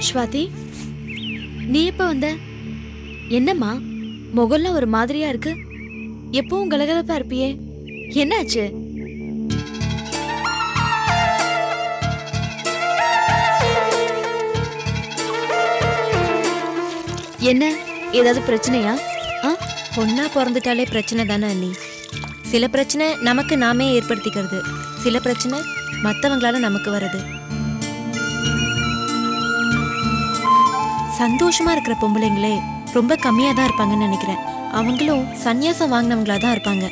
ஸ்வாதி, நீ எப்ப வந்த? என்னம்மா முகம்லாம் ஒரு மாதிரியா இருக்கு? எப்பவும் கலகலப்பா இருப்பியே, என்னாச்சு? என்ன, ஏதாவது பிரச்சனையா? பொண்ணா பிறந்துட்டாலே பிரச்சனை தானே அண்ணி. சில பிரச்சனை நமக்கு நாமே ஏற்படுத்திக்கிறது, சில பிரச்சனை மற்றவங்களால நமக்கு வருது. சந்தோஷமா இருக்கிற பொம்பளைங்களே ரொம்ப கம்மியா தான் இருப்பாங்கன்னு நினைக்கிறேன். அவங்களும் சன்னியாசம் வாங்கினவங்களா தான் இருப்பாங்க.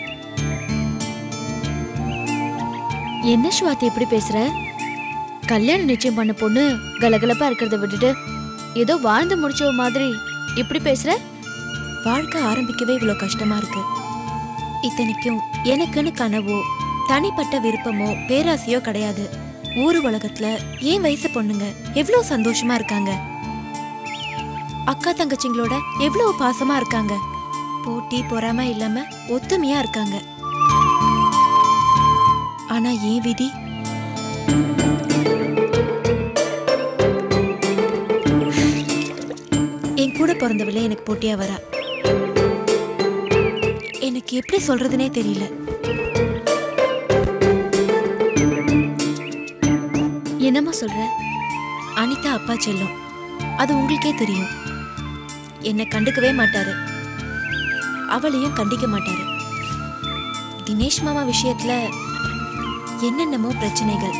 என்ன ஸ்வாதி இப்படி பேசுற? கல்யாணம் நிச்சயம் பண்ண பொண்ணு கலகலப்பா இருக்கிறத விட்டுட்டு ஏதோ வாழ்ந்து முடிச்ச மாதிரி இப்படி பேசுற? வாழ்க்கை ஆரம்பிக்கவே இவ்வளோ கஷ்டமா இருக்கு. இத்தனைக்கும் எனக்குன்னு கனவோ தனிப்பட்ட விருப்பமோ பேராசையோ கிடையாது. ஊரு உலகத்துல ஏன் வயசு பொண்ணுங்க எவ்வளோ சந்தோஷமா இருக்காங்க. அக்கா தங்கச்சிங்களோட எவ்வளவு பாசமா இருக்காங்க. போட்டி பொறாம இல்லாம ஒத்துமையா இருக்காங்க. ஆனா ஏன் விதி? என் கூட பிறந்தவளே எனக்கு போட்டியா வரா. எனக்கு எப்படி சொல்றதுனே தெரியல. என்னம்மா சொல்ற? அனிதா அப்பா செல்லும், அது உங்களுக்கே தெரியும். என்னை கண்டுக்கவே மாட்டாரு, அவளையும் கண்டிக்க மாட்டாரு. தினேஷ் மாமா விஷயத்துல என்னென்னமோ பிரச்சனைகள்.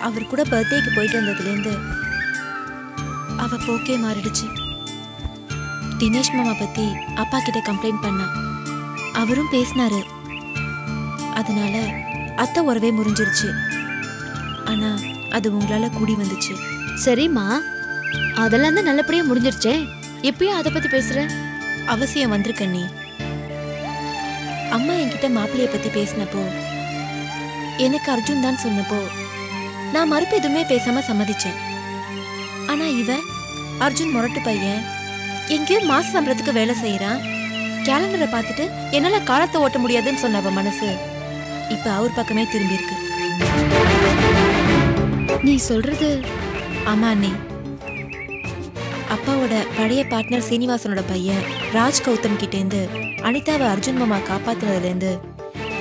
அவர் கூட பர்த்டேக்கு போயிட்டு வந்ததுலேருந்து அவ போக்கே மாறிடுச்சு. தினேஷ் மாமா பத்தி அப்பா கிட்ட கம்ப்ளைண்ட் பண்ணா, அவரும் பேசினாரு. அதனால அத்தை உறவே முறிஞ்சிருச்சு. ஆனா அது உங்களால கூடி வந்துச்சு. சரிம்மா, அதெல்லாம் தான் நல்லபடியா முடிஞ்சிருச்சே, எப்பயும் அதை பத்தி பேசுற? அவசியம் வந்திருக்கண்ணி. அம்மா என்கிட்ட மாப்பிள்ளைய பத்தி பேசினப்போ எனக்கு அர்ஜுன் தான் சொன்னப்போ நான் மறுப்பு எதுவுமே பேசாம சம்மதிச்சேன். ஆனா அர்ஜுன் முரட்டு பையன், எங்கேயோ மாச சம்பளத்துக்கு வேலை செய்யறான். கேலண்டரை பார்த்துட்டு என்னால காலத்தை ஓட்ட முடியாதுன்னு சொன்னவ மனசு இப்ப அவர் பக்கமே திரும்பி இருக்கு. நீ சொல்றது? ஆமா அண்ணி. அப்பாவோட பழைய பார்ட்னர் சீனிவாசனோட பையன் ராஜ் கௌதம் கிட்டேருந்து அனிதாவை அர்ஜுன் மாமா காப்பாத்துனதுலேருந்து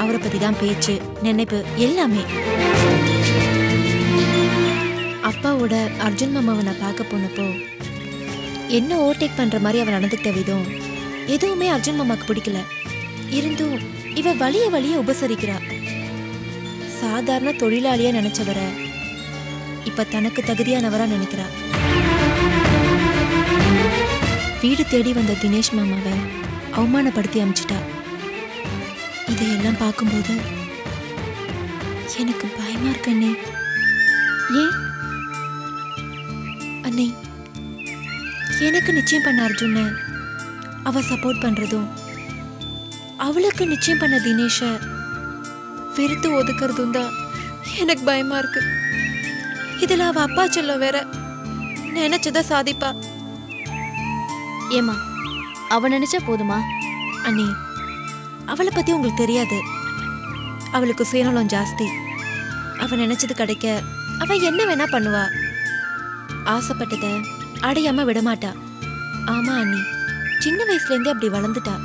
அவரை பத்தி தான் பேச்சு நினைப்பு எல்லாமே. அப்பாவோட அர்ஜுன் மாமாவை நான் பார்க்க போனப்போ என்ன ஓவர்டேக் பண்ற மாதிரி அவன் நடந்துக்கிட்ட விதம் எதுவுமே அர்ஜுன் மாமாக்கு பிடிக்கல. இருந்தும் இவ வலிய உபசரிக்கிறா. சாதாரண தொழிலாளியா நினைச்சவர இப்ப தனக்கு தகுதியானவரா நினைக்கிறா. வீடு தேடி வந்த தினேஷ் மாமாவை அவமானப்படுத்தி அமிச்சிட்டா. இதையெல்லாம் பார்க்கும்போது எனக்கு பயமா இருக்கு அண்ணே. ஏன் அண்ணே, எனக்கு நிச்சயம் பண்ண அர்ஜுன அவ சப்போர்ட் பண்றதும் அவளுக்கு நிச்சயம் பண்ண தினேஷ வெறுத்து ஒதுக்குறதும் தான் எனக்கு பயமா இருக்கு. இதுல அவ அப்பா செல்லம் வேற நினைச்சத சாதிப்பா. ஏமா, அவ நினைச்சா போதுமா? அண்ணி, அவளை பத்தி உங்களுக்கு தெரியாது. அவளுக்கு சுயநலம் ஜாஸ்தி. அவ நினைச்சது கிடைக்க அவ என்ன வேணா பண்ணுவா. ஆசைப்பட்டத அடையாம விடமாட்டா. ஆமா அண்ணி, சின்ன வயசுல இருந்தே அப்படி வளர்ந்துட்டா.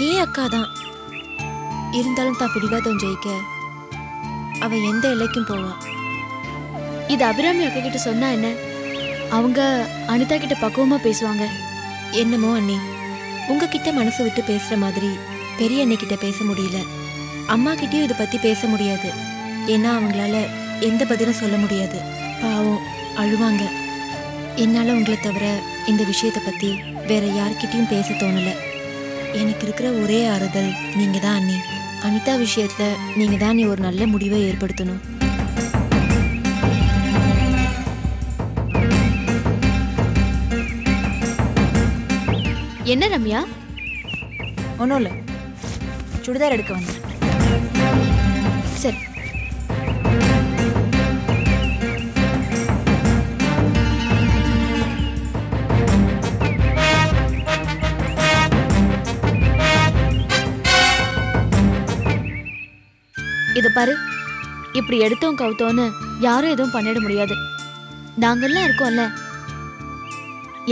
ஏன் அக்கா தான். இருந்தாலும் தான் பிடிவாதம் ஜெயிக்க அவ எந்த எல்லைக்கும் போவா. இது அபிராமி அக்கா கிட்ட சொன்னா என்ன? அவங்க அனிதா கிட்ட பக்குவமா பேசுவாங்க. என்னமோ அண்ணி, உங்ககிட்ட மனசு விட்டு பேசுற மாதிரி பெரிய அண்ணி கிட்ட பேச முடியல. அம்மா கிட்டயும் இதை பத்தி பேச முடியாது. ஏன்னா அவங்களால எந்த பதிலும் சொல்ல முடியாது. பாவம், அழுவாங்க. என்னால உங்களை தவிர இந்த விஷயத்தை பத்தி வேற யார்கிட்டயும் பேச தோணல. எனக்கு இருக்கிற ஒரே ஆறுதல் நீங்க தான் அண்ணி. அனிதா விஷயத்துல நீங்க தான் ஒரு நல்ல முடிவை ஏற்படுத்தணும். என்ன ரம்யா? ஒன்றும் இல்லை, சுடிதார் எடுக்க வந்தேன். சரி. இத பாரு, இப்படி எடுத்தோம் கவுத்தோன்னு யாரும் எதுவும் பண்ணிட முடியாது. நாங்கெல்லாம் இருக்கோம்ல.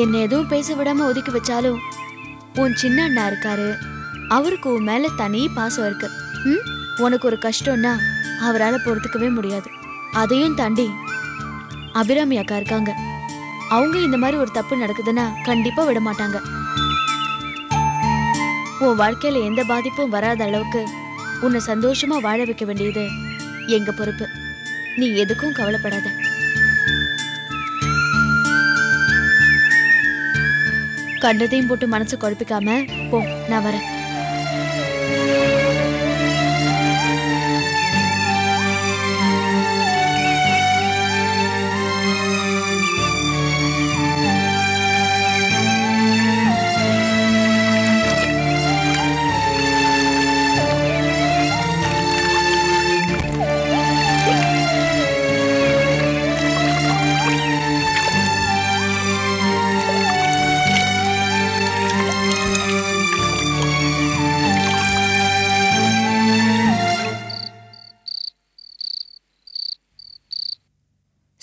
என்ன எதுவும் பேச விடாம ஒதுக்கி வச்சாலும் உன் சின்ன அண்ணா இருக்காரு, அவருக்கு உன் மேல தனி பாசம் இருக்கு. உனக்கு ஒரு கஷ்டம்னா அவரால் பொறுத்துக்கவே முடியாது. அதையும் தாண்டி அபிராமி அக்கா இருக்காங்க. அவங்க இந்த மாதிரி ஒரு தப்பு நடக்குதுன்னா கண்டிப்பா விட மாட்டாங்க. உன் வாழ்க்கையில எந்த பாதிப்பும் வராத அளவுக்கு உன்னை சந்தோஷமா வாழ வைக்க வேண்டியது எங்க பொறுப்பு. நீ எதுக்கும் கவலைப்படாத. கண்டதையும் போட்டு மனசு குழப்பிக்காம போ, நான் வரேன்.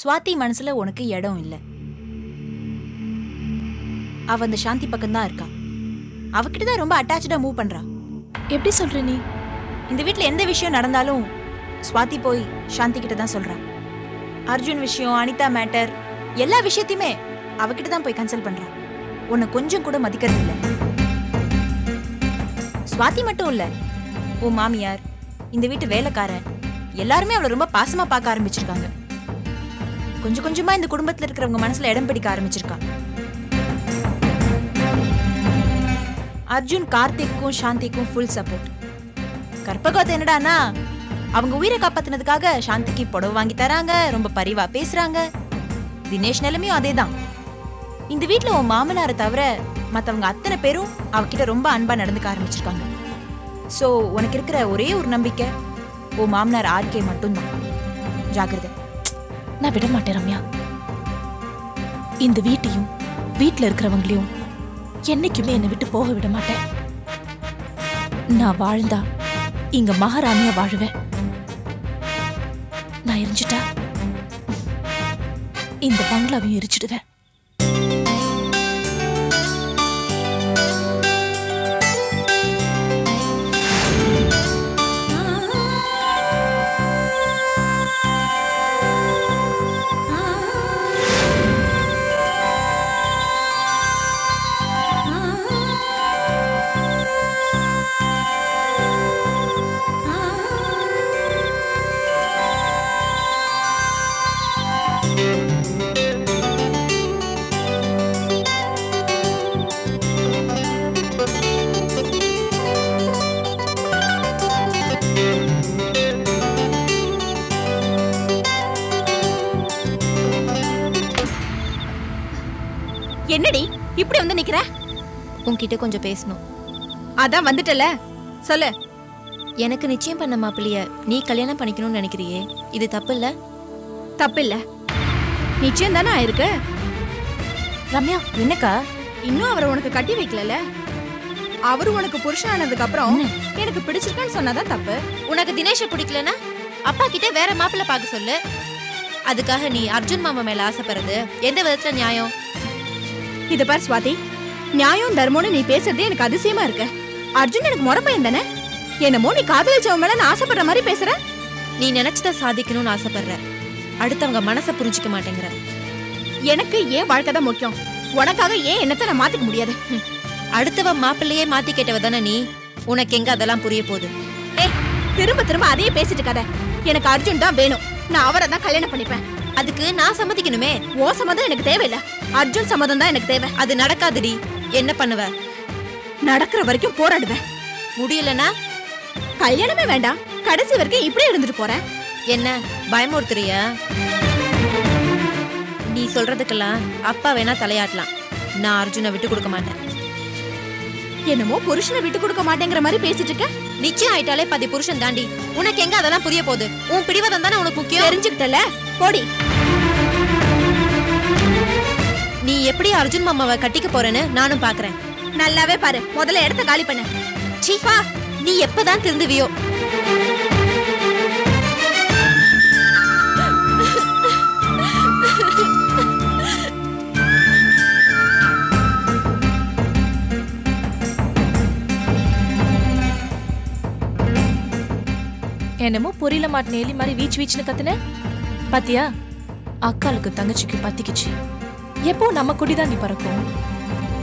சுவாதி மனசுல உனக்கு இடம் இல்ல. அவ அந்த சாந்தி பக்கம் தான் இருக்கா. அவகிட்ட தான் ரொம்ப அட்டாச்சா மூவ் பண்றா. எப்படி சொல்ற நீ? இந்த வீட்ல எந்த விஷயம் நடந்தாலும் சுவாதி போய் சாந்தி கிட்ட தான் சொல்றா. அர்ஜுன் விஷயம், அனிதா மேட்டர், எல்லா விஷயத்தையுமே அவகிட்ட தான் போய் கன்சல்ட் பண்றா. உன்னை கொஞ்சம் கூட மதிக்கிறது இல்ல. சுவாதி மட்டும் இல்ல, உன் மாமியார், இந்த வீட்டு வேலைக்காரன் எல்லாருமே அவளை ரொம்ப பாசமா பார்க்க ஆரம்பிச்சிருக்காங்க. கொஞ்சம் கொஞ்சமா இந்த குடும்பத்துல இருக்கிறவங்க மனசுல இடம் பிடிக்க ஆரம்பிச்சிருக்கா. அர்ஜுன் கார்த்திக்கும் சாந்திக்கும் ஃபுல் சப்போர்ட். கற்பகத்தை என்னடானா அவங்க உயிரை காப்பாத்தினதுக்காக சாந்திக்கு புடவை வாங்கி தராங்க, ரொம்ப பரிவா பேசுறாங்க. தினேஷ் நிலைமையும் அதேதான். இந்த வீட்டுல உன் மாமனாரை தவிர மத்தவங்க அத்தனை பேரும் அவகிட்ட ரொம்ப அன்பா நடந்துக்க ஆரம்பிச்சிருக்காங்க. சோ உனக்கு இருக்கிற ஒரே ஒரு நம்பிக்கை உன் மாமனார் ஆர்கே மட்டும்தான். ஜாக்கிரதை. நான் விட மாட்டேன் ரம்யா. இந்த வீட்டையும் வீட்டுல இருக்கிறவங்களையும் என்னைக்குமே என்னை விட்டு போக விட மாட்டேன். நான் வாழ்ந்தா இங்க மகாராணியா வாழுவேன். நான் எரிஞ்சிட்டா இந்த பங்களாவையும் எரிச்சிடுவேன். என்னடி இப்படி வந்து நிக்கிற? உன்கிட்ட கொஞ்சம் பேசணும். அதான் வந்துட்டல, சொல்லு. எனக்கு நிச்சயம் பண்ண மாப்பிள்ளைய நீ கல்யாணம் பண்ணிக்கணும்னு நினைக்கிறியே, இது தப்பு இல்ல? தப்பு இல்ல, நிச்சயம் தானே ஆயிருக்கு. ரம்யா, என்னக்கா? இன்னும் அவரை உனக்கு கட்டி வைக்கல. அவரு உனக்கு புருஷன் ஆனதுக்கு அப்புறம் எனக்கு பிடிச்சிருக்கான்னு சொன்னாதான் தப்பு. உனக்கு தினேஷை பிடிக்கலன்னா அப்பா கிட்ட வேற மாப்பிள்ளை பார்க்க சொல்லு. அதுக்காக நீ அர்ஜுன் மாமா மேல ஆசைப்படுறது எந்த விதத்துல நியாயம்? இத பார் சுவாதி, நியாயம் தர்மம்னு நீ பேசுறதே எனக்கு அதிசயமா இருக்கு. அர்ஜுன் எனக்கு முறை பையன் தானே. என்னமோ நீ காதலிச்சவன் மேல நான் ஆசைப்படுற மாதிரி பேசுற. நீ நினைச்சத சாதிக்கணும்னு ஆசைப்படுற, அடுத்தவங்க மனசை புரிஞ்சுக்க மாட்டேங்கிற. எனக்கு ஏன் வாழ்க்கை தான் முக்கியம், உனக்காக ஏன் என்னத்தை நான் மாத்திக்க முடியாது? அடுத்தவ மாப்பிள்ளையே மாத்தி கேட்டவ தானே நீ. உனக்கு எங்க அதெல்லாம் புரிய போகுது? திரும்ப திரும்ப அதையே பேசிட்டு இருக்காத. எனக்கு அர்ஜுன் தான் வேணும், நான் அவரை தான் கல்யாணம் பண்ணிப்பேன். அதுக்கு நான் சம்மதிக்கணுமே. ஓ சம்மதம் எனக்கு தேவையில்ல, அர்ஜுன் சம்மதம் தான் எனக்கு தேவை. அது நடக்காதுடி. என்ன பண்ணுவ? நடக்கிற வரைக்கும் போராடுவேன். முடியலனா கல்யாணமே வேண்டாம், கடைசி வரைக்கும் இப்படியே இருந்துட்டு போறேன். என்ன பயமுறுத்துறியா? நீ சொல்றதுக்கெல்லாம் அப்பா வேணா தலையாட்டலாம், நான் அர்ஜுனை விட்டு கொடுக்க மாட்டேன். என்னமோ புருஷனை விட்டு கொடுக்க மாட்டேங்கிற மாதிரி பேசிட்டு இருக்க. நிச்சயம் ஆயிட்டாலே பாதி புருஷன் தாண்டி. உனக்கு எங்க அதெல்லாம் புரிய போகுது? உன் பிடிவாதம் தானே உனக்கு முக்கியம். தெரிஞ்சுக்கிட்டல, போடி. நீ எப்படி அர்ஜுன் மாமாவை கட்டிக்க போறேன்னு நானும் பாக்குறேன். நல்லாவே பாரு, முதல்ல இடத்த காலி பண்ணு. சீப்பா, நீ எப்பதான் திருந்துவியோ? என்னமோ புரியல மாட்டேன் எலி மாதிரி வீச்சு வீச்சுன்னு கத்துன. பாத்தியா, அக்காளுக்கு தங்கச்சிக்கு பத்திக்குச்சு. எப்போ நம்ம கொடிதான் நீ பறக்கும்.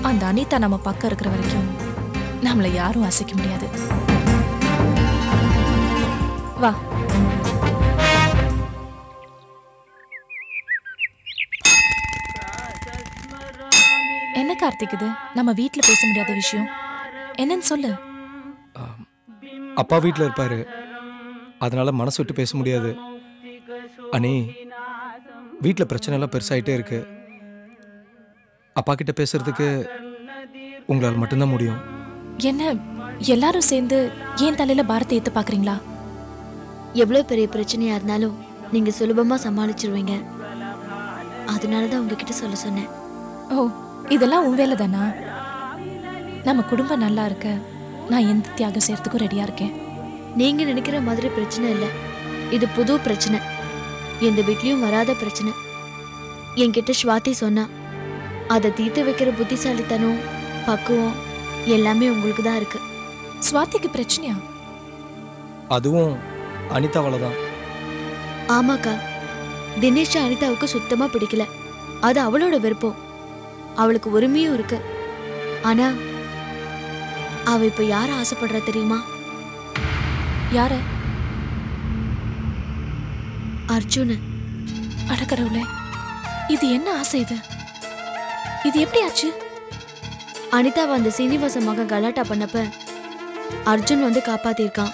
அந்த அனிதா நம்ம பக்கம் இருக்கிற வரைக்கும் நம்மளை யாரும் அசைக்க முடியாது. வா. என்ன கார்த்திக் இது? நம்ம வீட்ல பேச முடியாத விஷயம் என்னன்னு சொல்லு. அப்பா வீட்டில் இருப்பாரு, அதனால மனசு விட்டு பேச முடியாது. அனி, வீட்டில் பிரச்சனை எல்லாம் பெருசாயிட்டே இருக்கு. அப்பா கிட்ட பேசுறதுக்கு உங்களால் மட்டும்தான் முடியும். என்ன எல்லாரும் சேர்ந்து ஏன் தலையில பாரத்தை ஏத்து பாக்குறீங்களா? எவ்வளவு பெரிய பிரச்சனையா இருந்தாலும் நீங்க சுலபமா சமாளிச்சிருவீங்க. அதனாலதான் உங்ககிட்ட சொல்ல சொன்னேன். ஓ, இதெல்லாம் உன் வேலை தானா? நம்ம குடும்பம் நல்லா இருக்க நான் எந்த தியாகம் செய்யறதுக்கும் ரெடியா இருக்கேன். நீங்க நினைக்கிற மாதிரி பிரச்சனை இல்ல, இது புது பிரச்சனை. எந்த வீட்லயும் வராத பிரச்சனை. என்கிட்ட ஸ்வாதி சொன்னா அதை தீர்த்து வைக்கிற புத்திசாலித்தனம், பக்குவம் எல்லாமே உங்களுக்கு தான் இருக்கு. ஸ்வாதிக்கு பிரச்சனையா? அதுவும் அனிதாவால தான். ஆமாக்கா, தினேஷ் அனிதாவுக்கு சுத்தமா பிடிக்கல. அது அவளோட விருப்பம். அவளுக்கு உரிமையும் இருக்கு. ஆனா அவ இப்ப யார ஆசைப்படுறா தெரியுமா? யார? அர்ஜுன. அடக்கறவுளே, இது என்ன ஆசை? இது எப்படி ஆச்சு? அனிதாவை அந்த சீனிவாச மகன் கலாட்டா பண்ணப்ப அர்ஜுன் வந்து காப்பாத்திருக்கான்.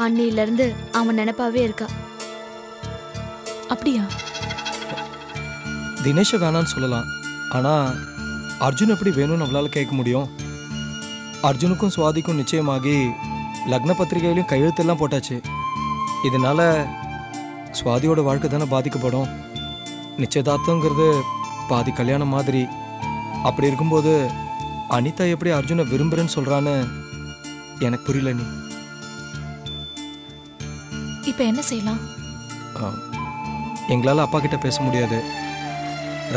அன்னில இருந்து அவன் நினைப்பாவே இருக்கா. அப்படியா? தினேஷ வேணான்னு சொல்லலாம், ஆனா அர்ஜுன் எப்படி வேணும்னு அவளால கேட்க முடியும்? அர்ஜுனுக்கும் சுவாதிக்கும் நிச்சயமாகி லக்ன பத்திரிகையிலையும் கையெழுத்தெல்லாம் போட்டாச்சு. இதனால சுவாதியோட வாழ்க்கை தானே பாதிக்கப்படும். நிச்சயதார்த்தங்கிறது பாதி கல்யாணம் மாதிரி. அப்படி இருக்கும்போது அனிதா எப்படி அர்ஜுனை விரும்புறேன்னு சொல்றான்னு எனக்கு புரியல. நீ இப்ப என்ன செய்யலாம்? எங்களால் அப்பா கிட்ட பேச முடியாது.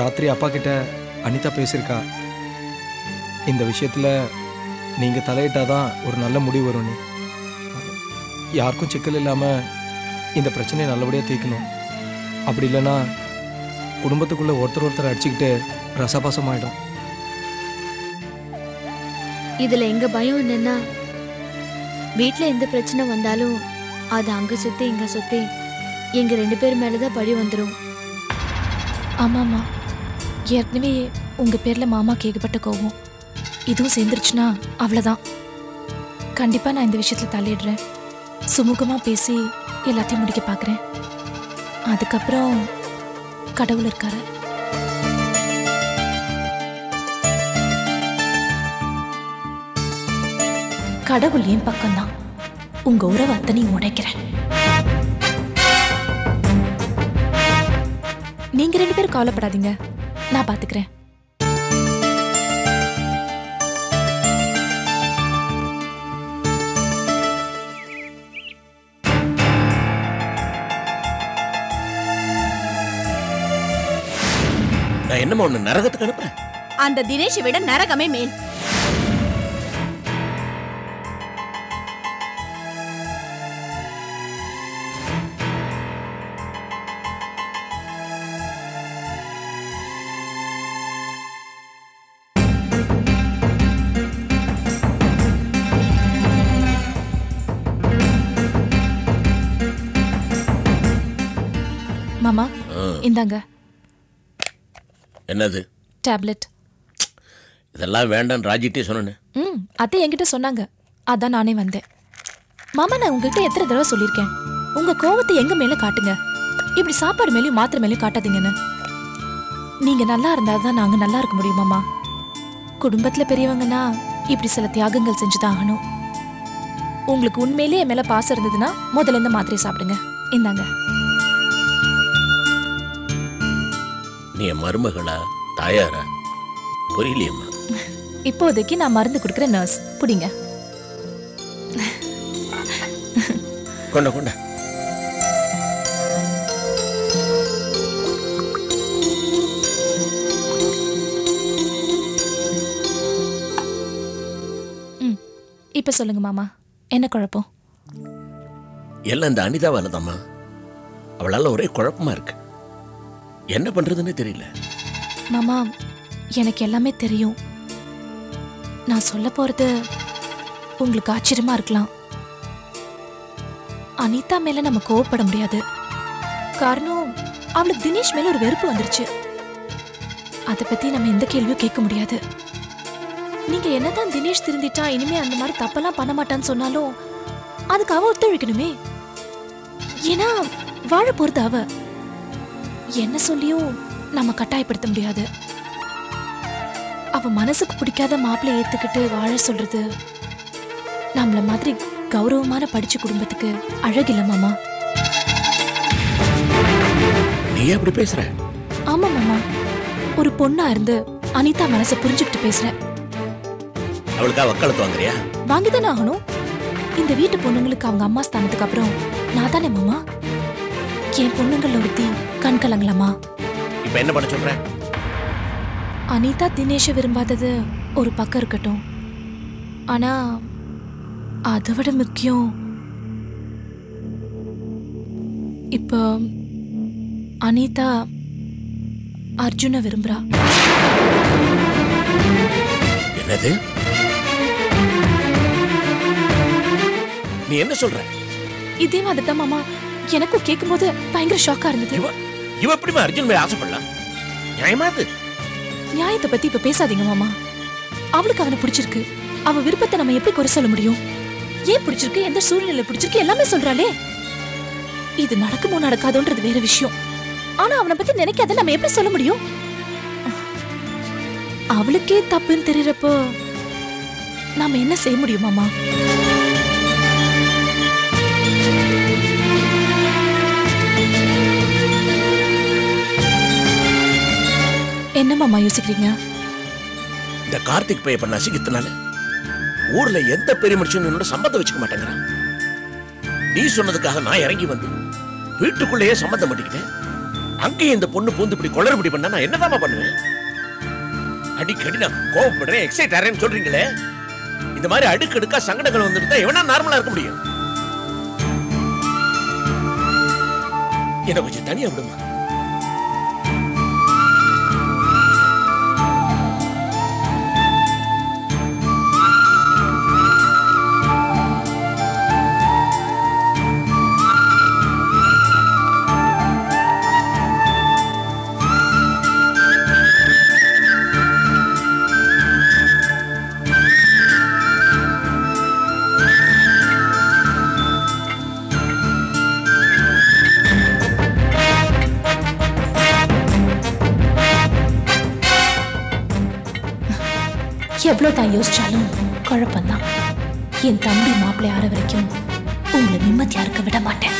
ராத்திரி அப்பா கிட்ட அனிதா பேசியிருக்கா. இந்த விஷயத்துல நீங்க தலையிட்டாதான் ஒரு நல்ல முடிவு வரும். நீ யாருக்கும் சிக்கல் இல்லாம இந்த பிரச்சனையை நல்லபடியா தீர்க்கணும். அப்படி இல்லைன்னா குடும்பத்துக்குள்ள ஒருத்தர் அடிச்சுக்கிட்டு ரசபாசமாயிடும். இதுல எங்க பயம் என்னன்னா, வீட்டுல எந்த பிரச்சனை வந்தாலும் அது அங்க சுத்தி இங்க சுத்தி எங்க 2 பேர் மேலதான் பழி வந்துடும். ஆமாமா, ஏற்கனவே உங்க பேர்ல மாமா கேட்கப்பட்ட கோவம் இதுவும் சேர்ந்துருச்சுன்னா அவ்வளவுதான். கண்டிப்பா நான் இந்த விஷயத்துல தலையிடுறேன். சுமூகமா பேசி எல்லாத்தையும் முடிக்க பாக்குறேன். அதுக்கப்புறம் கடவுள் இருக்காரு. கடவுள் என் பக்கம்தான். உங்க உறவை அத்தனையும் உடைக்கிறேன். நீங்க 2 பேரும் கவலைப்படாதீங்க, நான் பாத்துக்கிறேன். நான் என்னமா ஒண்ணு நரகத்துக்கு அனுப்புறேன்? அந்த தினேஷை விட நரகமே மேல். மாமா, இந்தாங்க. என்னது? டேப்லெட். இதெல்லாம் வேண்டாம் ராஜிட்டே சொன்னேன். அத்தை என்கிட்ட சொன்னாங்க, அதான் நானே வந்தேன். மாமா, நான் உங்ககிட்ட எத்தனை தடவை சொல்லியிருக்கேன், உங்க கோவத்தை எங்க மேல காட்டுங்க, இப்படி சாப்பாடு மேலேயும் மாத்திரை மேலேயும் காட்டாதீங்கன்னு. நீங்க நல்லா இருந்தாதான் நாங்க நல்லா இருக்க முடியும் மாமா. குடும்பத்துல பெரியவங்கன்னா இப்படி சில தியாகங்கள் செஞ்சுதான் ஆகணும். உங்களுக்கு உண்மையிலேயே என் மேல பாசம் இருந்ததுன்னா முதல்ல இந்த மாத்திரையை சாப்பிடுங்க. இந்தாங்க. நீ என் மருமகளா தாயாரா புரியலையம்மா. இப்போதைக்கு நான் மருந்து கொடுக்குற நர்ஸ். புடிங்க. கொண்ட கொண்ட. இப்ப சொல்லுங்க மாமா, என்ன குழப்பம்? எல்லாம் இந்த அனிதாவால தாம்மா. அவளால ஒரே குழப்பமா இருக்கு. என்ன பண்றதுன்னு தெரியல. மாமா, எனக்கு எல்லாமே தெரியும். நான் சொல்ல போறது உங்களுக்கு ஆச்சரியமா இருக்கலாம். அனிதா மேல நம்ம கோவப்பட முடியாது. காரணம், அவளுக்கு தினேஷ் மேல ஒரு வெறுப்பு வந்துருச்சு. அதை பத்தி நம்ம எந்த கேள்வியும் கேட்க முடியாது. நீங்க என்னதான் தினேஷ் திருந்திட்டா இனிமே அந்த மாதிரி தப்பெல்லாம் பண்ண மாட்டான்னு சொன்னாலும் அதுக்கு அவ ஒத்துழைக்கணுமே. ஏன்னா வாழ போறது அவ. என்ன சொல்லியும் நம்ம கட்டாயப்படுத்த முடியாது. அவ மனசுக்கு பிடிக்காத மாப்பிள்ளை ஏத்துக்கிட்டு வாழ சொல்றது நம்மள மாதிரி கௌரவமான படிச்ச குடும்பத்துக்கு அழகில்ல மாமா. நீ எப்படி பேசுற? ஆமா மாமா, ஒரு பொண்ணா இருந்து அனிதா மனசை புரிஞ்சுக்கிட்டு பேசுறேன். அவளுக்கா வக்காலத்து வாங்குறியா? வாங்கிதானே ஆகணும். இந்த வீட்டு பொண்ணுங்களுக்கு அவங்க அம்மா ஸ்தானத்துக்கு அப்புறம் நான் தானே மாமா. என் பொண்ணுங்கள ஒருத்தி கண் கலங்கலாமா? இப்ப என்ன பண்ண சொல்ற? அனிதா தினேஷ விரும்பாதது ஒரு பக்கம் இருக்கட்டும், ஆனா அதை விட முக்கியம் இப்போ அனிதா அர்ஜுனை விரும்புறா. என்னது? நீ என்ன சொல்ற? இதே மாதிரி தான் மாமா எனக்கும் கேட்கும்போது பயங்கர ஷாக்கா இருந்தது. இவ எப்படிமா அர்ஜுன் மேல ஆசைப்படலாம்? நியாயமா அது? நியாயத்தை பத்தி இப்ப பேசாதீங்க மாமா. அவளுக்கு அவனை பிடிச்சிருக்கு. அவ விருப்பத்தை நம்ம எப்படி குறை சொல்ல முடியும்? ஏன் பிடிச்சிருக்கு, எந்த சூழ்நிலை பிடிச்சிருக்கு எல்லாமே சொல்றாளே. இது நடக்குமோ நடக்காதோன்றது வேற விஷயம். ஆனா அவனை பத்தி நினைக்காத நம்ம எப்படி சொல்ல முடியும்? அவளுக்கே தப்புன்னு தெரியறப்போ நாம என்ன செய்ய முடியும் மாமா? என்ன மாமா யோசிக்கிறீங்க? இந்த கார்த்திக் பைய பண்ண அசிங்கத்தினால ஊர்ல எந்த பெரிய மனுஷன் என்னோட சம்பந்தம் வச்சுக்க மாட்டேங்கிறான். நீ சொன்னதுக்காக நான் இறங்கி வந்து வீட்டுக்குள்ளேயே சம்பந்தம் பண்ணிக்கிட்டேன். அங்கேயும் இந்த பொண்ணு பூந்து இப்படி குளறுபடி பண்ணா நான் என்னதாமா பண்ணுவேன்? அடிக்கடி நான் கோவப்படுறேன், எக்ஸைட் ஆறேன்னு சொல்றீங்களே. இந்த மாதிரி அடுக்கடுக்கா சங்கடங்கள் வந்துட்டு தான் எவனா நார்மலா இருக்க முடியும்? என்ன கொஞ்சம் தனியா விடுமா? எவ்வளவு தான் யோசிச்சாலும் குழப்பம்தான். என் தம்பி மாப்பிள்ளை ஆற வரைக்கும் உங்களை நிம்மதியா இருக்க விட மாட்டேன்.